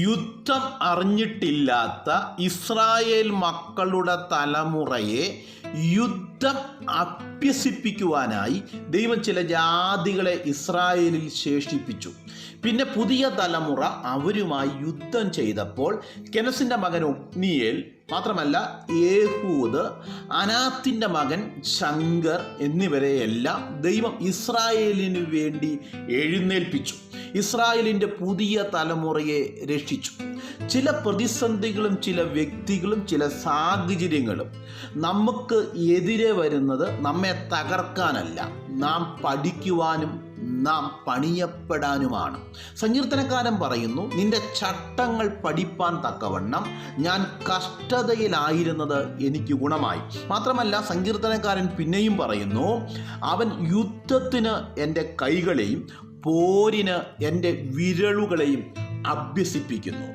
യുദ്ധം അറിഞ്ഞിട്ടില്ലാത്ത ഇസ്രായേൽ മക്കളുടെ തലമുറയെ യുദ്ധം അഭ്യസിപ്പിക്കുവാനായി ദൈവം ചില ജാതികളെ ഇസ്രായേലിൽ ശേഷിപ്പിച്ചു. പിന്നെ പുതിയ തലമുറ അവരുമായി യുദ്ധം ചെയ്തപ്പോൾ കെനസിൻ്റെ മകൻ ഒത്നിയേൽ, മാത്രമല്ല ഏഹൂദ്, അനാത്തിൻ്റെ മകൻ ശങ്കർ എന്നിവരെയെല്ലാം ദൈവം ഇസ്രായേലിനു വേണ്ടി എഴുന്നേൽപ്പിച്ചു. ഇസ്രായേലിൻ്റെ പുതിയ തലമുറയെ രക്ഷിച്ചു. ചില പ്രതിസന്ധികളും ചില വ്യക്തികളും ചില സാഹചര്യങ്ങളും നമുക്ക് എതിരെ വരുന്നത് നമ്മെ തകർക്കാനല്ല, നാം പഠിക്കുവാനും നാം പണിയപ്പെടാനുമാണ്. സങ്കീർത്തനക്കാരൻ പറയുന്നു, നിന്റെ ചട്ടങ്ങൾ പഠിപ്പാൻ തക്കവണ്ണം ഞാൻ കഷ്ടതയിലായിരുന്നത് എനിക്ക് ഗുണമായി. മാത്രമല്ല സങ്കീർത്തനക്കാരൻ പിന്നെയും പറയുന്നു, അവൻ യുദ്ധത്തിന് എൻ്റെ കൈകളെയും പോരിന് എൻ്റെ വിരലുകളെയും അഭ്യസിപ്പിക്കുന്നു.